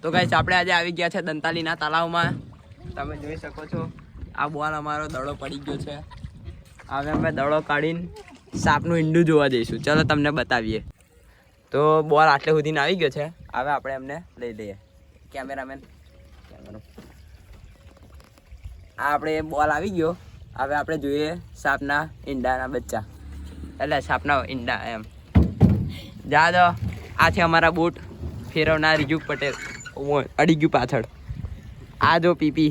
તો ગાઈસ આપણે આજે આવી ગયા છે દંતાલીના તળાવમાં. તમે જોઈ શકો છો આ બોલ અમારો દડો પડી ગયો છે. હવે અમે દડો કાઢીને સાપનું ઈંડું જોવા જઈશું. ચલો તમને બતાવીએ. તો બોલ આટલે સુધીને આવી ગયો છે. હવે આપણે એમને લઈ લઈએ. કેમેરામેન આ આપણે બોલ આવી ગયો. હવે આપણે જોઈએ સાપના ઈંડાના બચ્ચા, એટલે સાપના ઈંડા એમ. જા દો. આ છે અમારા બૂટ ફેરવનાર રીજુક પટેલ. અડી ગયું પાછળ. આ જો પીપી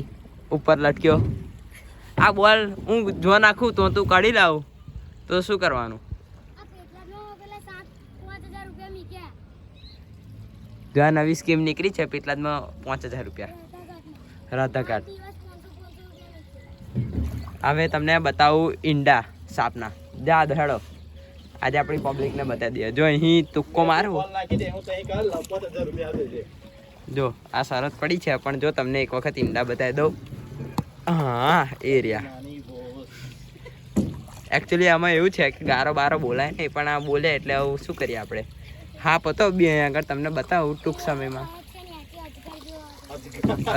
ઉપર લટક્યો. આ બોલ હું જો નાખું તો તું કાઢી લાવું તો શું કરવાનું? જો આ નવી સ્કીમ નીકળી છે પેટલાદમાં 5000 રૂપિયા રાધાઘાટ. હવે તમને બતાવું ઈંડા સાપના. જા દહેડો. આજે આપણી પબ્લિકને બતાવી દઈએ. જો અહીં તુક્કો મારું. જો આ શરત પડી છે, પણ જો તમને એક વખત ઈંડા બતાવી દઉં. હા એ રહ્યા. એકચ્યુઅલી આમાં એવું છે કે ગારો બારો બોલાય નહીં, પણ આ બોલે એટલે આવું શું કરીએ આપણે. હા પતો બી અહીં આગળ તમને બતાવું ટૂંક સમયમાં.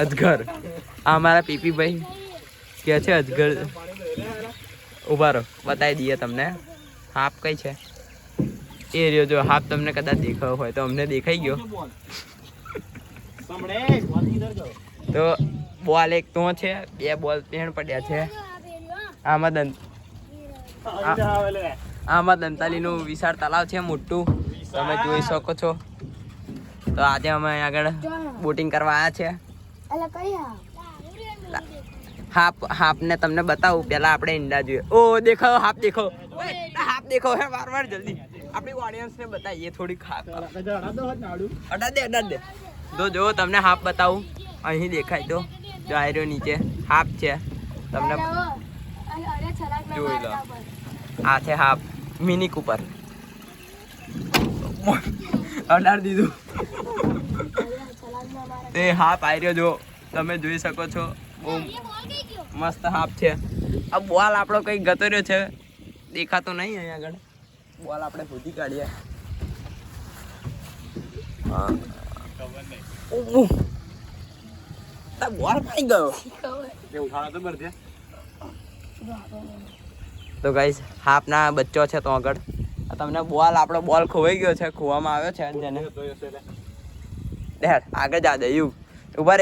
અજગર. આ અમારા પીપી ભાઈ કે છે અજગર. ઉભા રહો બતાવી દઈએ તમને. હાપ કઈ છે એ રહ્યો. જો હાપ તમને કદાચ દેખાયો હોય તો અમને દેખાઈ ગયો. તો બોલ એક તો છે, 2 બોલ પેણ પડ્યા છે. આમાં દંતાલીનું વિશાળ તળાવ છે મોટું, તમે જોઈ શકો છો. તો આજે અમે અહીં આગળ બોટિંગ કરવા આવ્યા છે. હાપ ને તમને બતાવું. પેલા આપણે ઈંડા જોઈએ. ઓ દેખો હાપ દેખો. હાપ દેખો હે વાર જલ્દી આપણી ઓડિયન્સ ને બતાવીએ થોડીક. હાપ અડા દે. તો જો તમને હાપ બતાવું. અહીં દેખાય તો જો આયરો નીચે હાપ છે. તમને જોઈ લો. આ છે હાપ મિની કૂપર. અડાર દીધું. તે હાપ આયરો જો તમે જોઈ શકો છો. બહુ મસ્ત હાપ છે. આ બોલ આપણો કઈ ગતો રહ્યો છે, દેખાતો નહીં અહીં આગળ. બોલ આપણે શોધી કાઢીએ. બોલ કઈ ગયો? તો ગાઈસ હાપના બચ્ચો છે તો આગળ. તમને બોલ આપણો બોલ ખોવાઈ ગયો છે, ખોવામાં આવ્યો છે જેને. આગળ જા દે યુ. ઉભા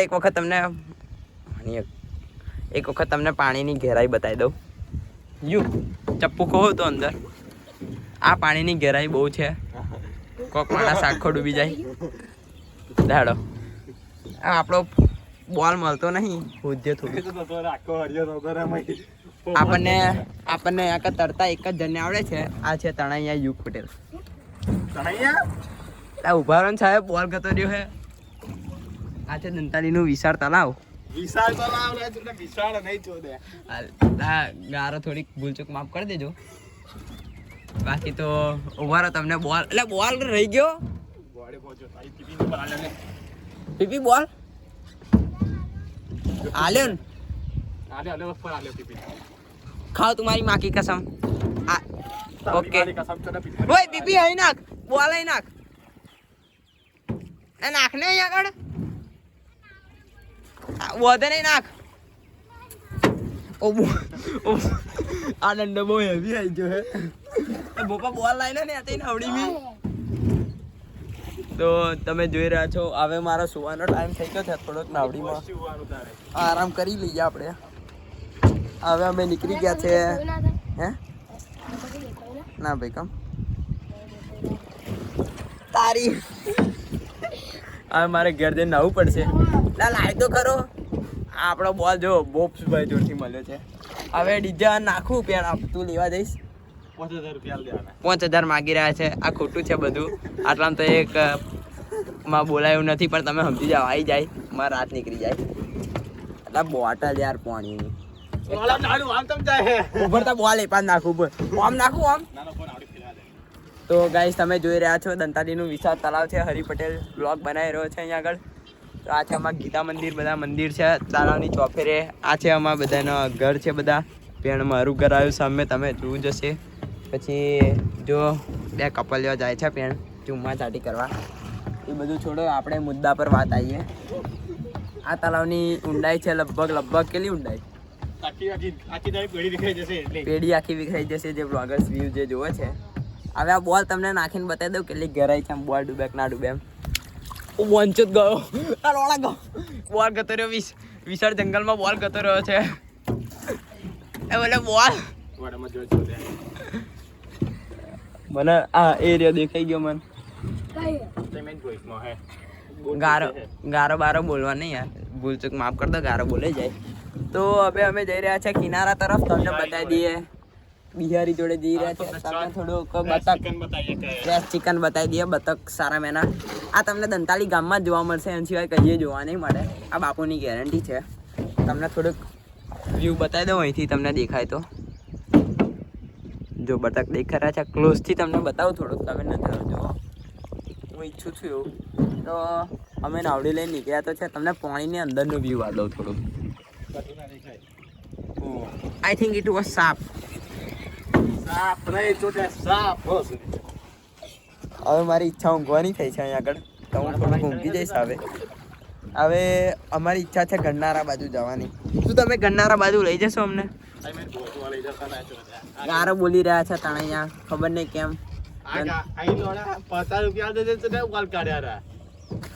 એક વખત તમને પાણીની ગહેરાઈ બતાવી દઉં. યુ ચપ્પુ ખોવો તો અંદર. આ પાણીની ગહેરાઈ બહુ છે. કોક માણસ આખો ડૂબી જાય. દાડો આપણો બોલ મળતો નહીં. આપણને આખા તરતા એક જ જણને આવડે છે. આ છે તણાઈયા યુગ પટેલ. ઉભા રહો સાહેબ, બોલ ગતો રહ્યો હે. આ છે દંતાલીનું વિશાળ તળાવ. ગારો થોડીક ભૂલચૂક માફ કરી દેજો. બાકી તો ઉભા રહો તમને બોલ. એટલે બોલ રહી ગયો. પીપી બોલ આલ્યો ને. ખાઓ तुम्हारी माँ की कसम. ओके ओए पीपी અહીં નાખ. બોલ અહીં નાખ. નાખ ને અહીં આગળ. વધે નહીં નાખ. આ દંડો બહુ હેવી આવી ગયો હે. બોપા બોલ લાઈને ને આતે આવડી મી. તો તમે જોઈ રહ્યા છો હવે મારો સુવાનો ટાઈમ થઈ ગયો છે. થોડોક નાવડીમાં આરામ કરી લઈએ આપણે. હવે અમે નીકળી ગયા છે. હે ના ભાઈ કમ તારી. હવે મારે ઘેર જઈને નાવું પડશે. ના લાય તો ખરો. આપણો બોલ જો બોપ્સભાઈ જોડથી મળ્યો છે. હવે ડીજે નાખું પેણ તું લેવા જઈશ. 5000 માગી રહ્યા છે. આ ખોટું છે બધું. આટલામાં તો એક માં બોલાયું નથી, પણ તમે સમજી જાઓ. આવી જાય મારા રાત નીકળી જાય. એટલે બોટલ યાર પાણીની ઉભરતા બોલ એ પાસ નાખું. આમ નાખું આમ. તો ગાઈસ તમે જોઈ રહ્યા છો દંતાલીનું વિશાળ તળાવ છે. હરી પટેલ બ્લોગ બનાવી રહ્યો છે અહીંયા આગળ. તો આ છે અમારા ગીતા મંદિર. બધા મંદિર છે તળાવની ચોફેરે. આ છે અમારા બધાના ઘર છે. બધા પેણ મારું ઘર આવ્યું સામે તમે જોવું જશે. પછી જો 2 કપલીઓ જાય છે પેણ ચુમ્મા ચાટી કરવા. એ બધું છોડો, આપણે મુદ્દા પર વાત આવીએ. આ તળાવની ઊંડાઈ છે લગભગ કેટલી ઊંડાઈ? પેઢી આખી વિખરાઈ જશે જે બ્લોગર્સ વ્યૂ જે જોવે છે. હવે આ બોલ તમને નાખીને બતાવી દઉં કેટલી ગહેરાઈ છે. આમ બોલ ડૂબે કે ના ડૂબે એમ. વંચો જ ગયો, રોડા ગયો, બોલ ગતો રહ્યો. વિશાળ જંગલમાં બોલ ગતો રહ્યો છે. એ બોલે બોલ મને આ એરિયા દેખાઈ ગયો. મને ગારો બારો બોલવા નહીં યાર, ભૂલચૂક માફ કરી દો, ગારો બોલે જાય. તો હવે અમે જઈ રહ્યા છે કિનારા તરફ. તમને બતાવી દઈએ બિહારી જોડે જઈ રહ્યા છે. તમને થોડુંક બતક ચિકન બતાવી દઈએ. બતક સારા મેના આ તમને દંતાલી ગામમાં જ જોવા મળશે, એના સિવાય કહીએ જોવા નહીં મળે. આ બાપુની ગેરંટી છે. તમને થોડુંક વ્યૂ બતાવી દઉં અહીંથી, તમને દેખાય તો. જો બતક દેખાઈ રહ્યા છે, ક્લોઝથી તમને બતાવું થોડુંક, તમે નજર જુઓ. હું ઈચ્છું છું એવું. તો અમે નાવડી લઈને નીકળ્યા તો છે. તમને પાણીની અંદરનો વ્યૂ આ દઉં થોડુંક. આઈ થિંક ઇટ વોઝ સાપ. હવે મારી ઈચ્છા ઊંઘવાની થઈ છે અહીંયા આગળ, તો હું થોડુંક ઊંઘી જઈશ. હવે અમારી ઈચ્છા છે ગન્નારા બાજુ જવાની. શું તમે ગન્નારા બાજુ લઈ જશો અમને? ગારો બોલી રહ્યા છે તાણે અહીંયા, ખબર નહીં કેમ.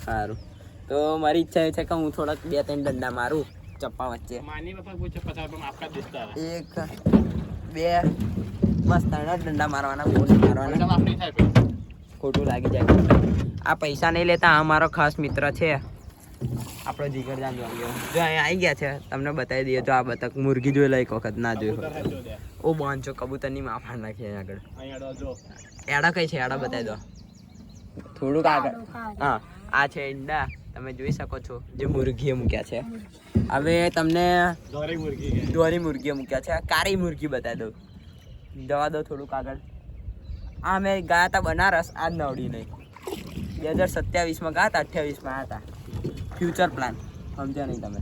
સારું, તો મારી ઈચ્છા એ છે કે હું થોડાક 2-3 ડંડા મારું ચપ્પા વચ્ચે. 1 2 બસ 3 જ ડંડા મારવાના, બહુ નહીં મારવાના, ખોટું લાગી જાય. આ પૈસા નહીં લેતા. આ મારો ખાસ મિત્ર છે, આપણો જીગરજાન વાગ્યો. જો અહીંયા આવી ગયા છે, તમને બતાવી દઈએ. જો આ બતક મુરગી જોઈ લે એક વખત, ના જોઈ હોય. ઓ બાંચો કબૂતરની માફાડ નાખી અહીંયા આગળ. એડા કઈ છે? એડા બતાવી દો થોડુંક આગળ. હા, આ છે ઈંડા, તમે જોઈ શકો છો જે મુરગીએ મૂક્યા છે. હવે તમને દોરી મુરગીએ મૂક્યા છે. કાળી મુરગી બતાવી દઉં, જવા દો થોડુંક આગળ. આ અમે ગયા હતા બનારસ, આજ નવડી નહીં. 2027માં ગયા હતા, 28માં આવ્યા હતા. ફ્યુચર પ્લાન સમજ્યા નહીં તમે.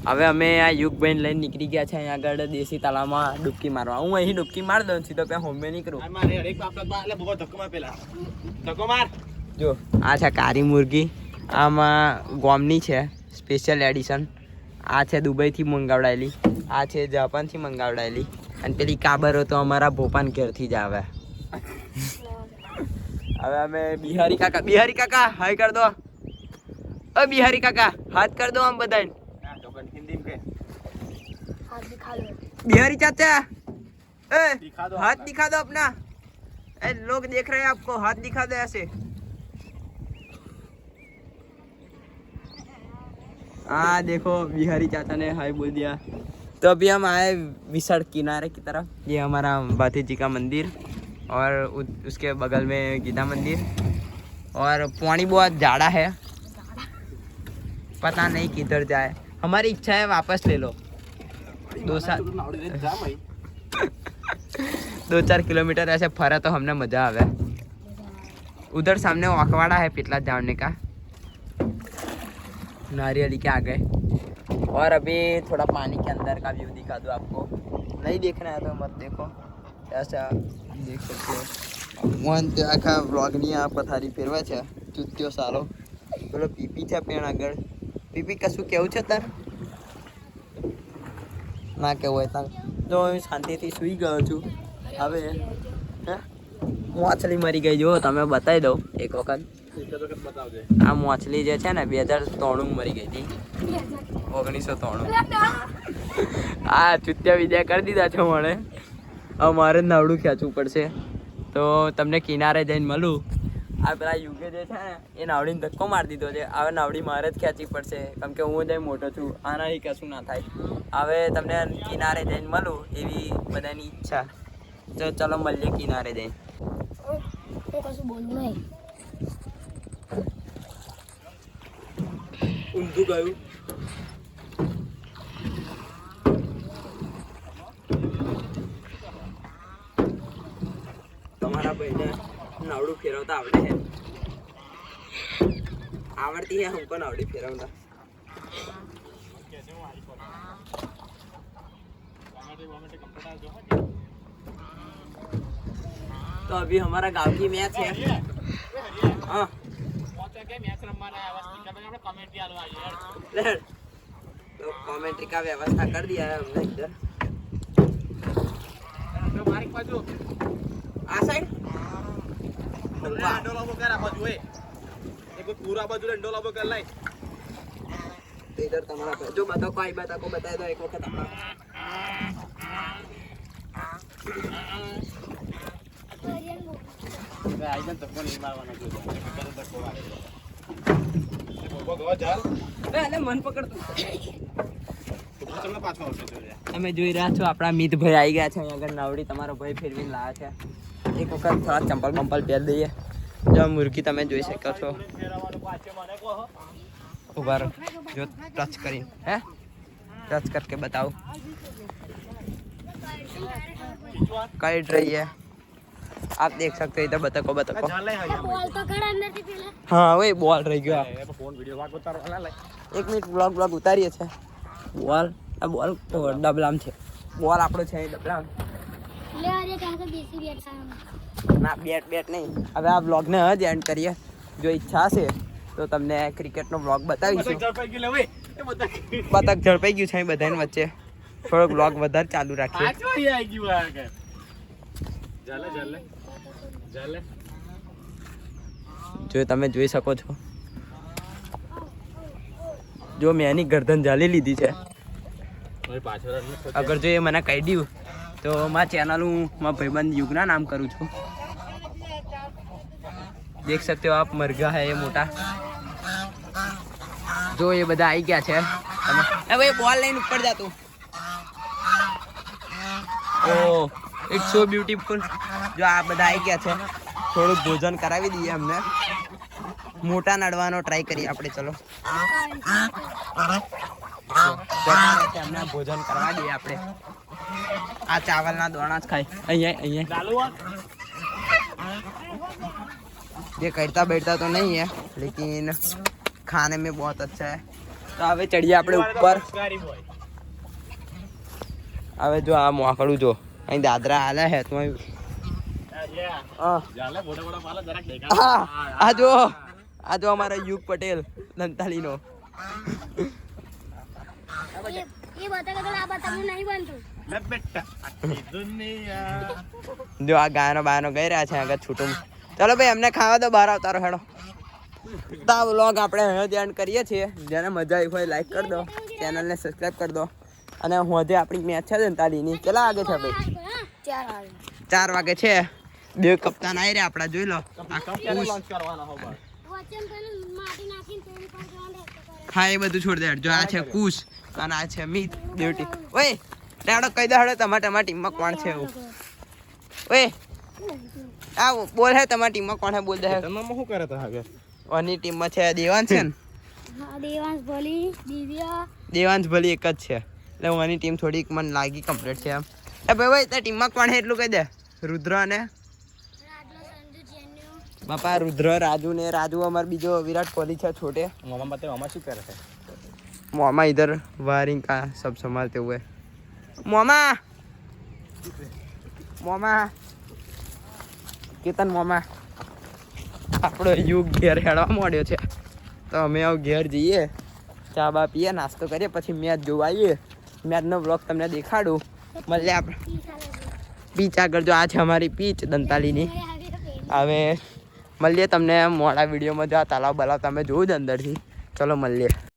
હવે અમે આ યુગબેન લઈને નીકળી ગયા છે અહીંયા આગળ દેશી તળાવમાં ડૂબકી મારવા. હું અહીં ડૂબકી મારી દઉં સીધો ત્યાં હોમે નીકળું. જો આ છે કાળી મુરગી, આમાં ગોમની છે, સ્પેશિયલ એડિશન. આ છે દુબઈથી મંગાવડાયેલી, આ છે જાપાનથી મંગાવડાયેલી, અને પેલી કાબરો તો અમારા ભોપાન ઘેરથી જ આવે. હવે અમે બિહારી કાકા હાય કર દો. બિહારી કાકા હાથ कर दो हम बधाई. बिहारी चाचा हाथ दिखा दो अपना. लोग देख रहे हैं आपको, हाथ दिखा दो ऐसे. हाँ देखो बिहारी चाचा ने हाय बोल दिया. तो अभी हम आए विशाल किनारे की तरफ. ये हमारा भाती जी का मंदिर और उसके बगल में गीता मंदिर. और पानी बहुत ज़्यादा है, पता नहीं किधर जाए. हमारी इच्छा है वापस ले लो. 2-4 किलोमीटर ऐसे फरा तो हमने मज़ा आवे. उधर सामने अखवाड़ा है पिटला जाने का, नारियली के आगे. और अभी थोड़ा पानी के अंदर का व्यू दिखा दूँ आपको. नहीं देखना है तो मत देखो, ऐसा देख सकते हो. વન આખા વ્લોગની આ પથારી ફેરવા છે ચૂત્યો સારો. પેલો પીપી છે પેણ આગળ. પીપી કશું કેવું છે તાર? ના કેવું હોય તાર તો હું શાંતિથી સૂઈ ગયો છું. હવે મોછલી મરી ગઈ. જો તમે બતાવી દઉં એક વખત. આ મોછલી જે છે ને 2093 મરી ગઈ હતી, 1993. હા ચૂત્યા વિદ્યા કરી દીધા છે મને. હવે મારે નાવડું ખેંચવું પડશે. તો તમને કિનારે જઈને મળું. આ પેલા યુગે જે છે ને એ નાવડીને ધક્કો મારી દીધો છે. હવે નાવડી મારે જ ખેંચવી પડશે, કેમ કે હું જ મોટો છું. આનાથી કશું ના થાય. હવે તમને કિનારે જઈને મળું એવી બધાની ઈચ્છા. તો ચલો મળીએ કિનારે જઈને. કશું બોલવું નહીં. ઊંધું ગયું. તમારા ભાઈને નાવડું ફેરવતા આવડે છે? આવડતી है हमको नावड़ी फेरवना. तो तो अभी हमारा गांव की मैच है हाँ ले। तो कमेंट्री का व्यवस्था कर दिया है हमने इधर आ साइड तो इधर तुम्हारा जो बताओ कोई बता को बता दो एक वक्त अपना मन पकड़ તમે જોઈ રહ્યા છો આપણા મિતભાઈ આવી ગયા છે અહીંયા આગળ નાવડી તમારો ભાઈ ફેરવીને લાવ્યા છે એક વખત થોડા ચંપલ બંપલ પહેર દઈએ જો મુર્ગી તમે જોઈ શકો છો ઉભા રહો જો ટચ કરીને હે टच करके बताओ काट रही है आप देख सकते हो इधर बतको बतको बॉल तो खड़ा अंदर से पहले हाँ वही बॉल रह गया एक मिनट ब्लॉग उतारिए छे बॉल आ बॉल डबलाम छे बॉल આપણો છે ડબલામ ले आ रे कहां से देसी बैट था ના બેટ નહીં હવે આ વ્લોગ ને જ એન્ડ કરીએ જો ઈચ્છા છે તો તમને ક્રિકેટ નો વ્લોગ બતાવીશું બતક ઝડપાઈ ગયું છે બધાની વચ્ચે થોડોક વ્લોગ વધારે ચાલુ રાખીએ જો તમે જોઈ શકો છો જો મેં એની ગરદન જાલી લીધી છે અગર જો એ મને કહી દઉં તો મારા ચેનલ હું મારા ભાઈબંધ યુગના નામ કરું છું देख सकते हो आप मरगा है ये मोटा जो ये બધા આવી ગયા છે એ ભાઈ બોલ લઈને ઉપર જા તું ઓ ઇટ્સ સો બ્યુટીફુલ જો આ બધા આવી ગયા છે થોડું ભોજન કરાવી દઈએ અમને મોટા નડવાનો ટ્રાય કરીએ આપણે ચલો અમને ભોજન કરવા દઈએ આપણે આ ચાવલના દોણા જ ખાય અહીંયા ये करता बैठता तो नहीं है लेकिन खाने में बहुत अच्छा है तो હવે ચડીએ આપણે ઉપર હવે જો આ મોકળું જો અહીં દાદરા આલે હે તો આ જો અમારા યુગ પટેલ દંતાલીનો ये बता के आप बता नहीं बनतो જો આ ગાયનો બાયનો ગઈ રહ્યા છે આગળ છૂટું चलो भाई हमने खावा दो बाहर अवतारो हेड़ो तो व्लॉग આપણે હવે ધ્યાન કરીએ છીએ જેને મજા આવી હોય લાઈક કરી દો ચેનલ ને સબસ્ક્રાઇબ કરી દો અને હોજે આપણી મેચ છે દંતાલીની કેટલા વાગે છે ભાઈ 4 વાગે છે બે કપ્તાન આવી રહ્યા આપડા જોઈ લો લોન્ચ કરવાનો હો બસ વચન પેલે માટી નાખીને તેની પર જવાનું હા એ બધું છોડ દે જો આ છે કુશ અને આ છે મિત બ્યુટી ઓય ડાડો કહી દે હડો તમારી ટીમમાં કોણ છે એવું ઓય આ બોલ હે તમારી ટીમમાં કોણ હે બોલ દે તમામ શું કરે તા હવે ઓની ટીમમાં છે દેવાંશ છે ને હા દેવાંશ ભલી દિવ્યા દેવાંશ ભલી એક જ છે એટલે ઓની ટીમ થોડીક મને લાગી કમ્પ્લીટ છે એમ એ ભાઈ તે ટીમમાં કોણ હે એટલું કહી દે રુદ્ર અને રાજલો સંજુ જેન્યુ બાપા રુદ્ર રાજુ ને રાજુ અમાર બીજો વિરાટ કોહલી છે छोटे मामा बताओ मामा શું કરે છે मामा इधर वायरिंग का सब संभालते हुए मामा मामा કેતન મામા આપણો યુગ ઘેર હેડવા માંડ્યો છે તો અમે આવ ઘેર જઈએ ચા બા પીએ નાસ્તો કરીએ પછી મેચ જોવા આવીએ મેચનો બ્લોગ તમને દેખાડું મળીએ આપણે પીચ આગળ જો આ છે અમારી પીચ દંતાલીની હવે મળીએ તમને મોડા વિડીયોમાં જો આ તલાવ બલાવ તમે જોવું જ અંદરથી ચલો મળીએ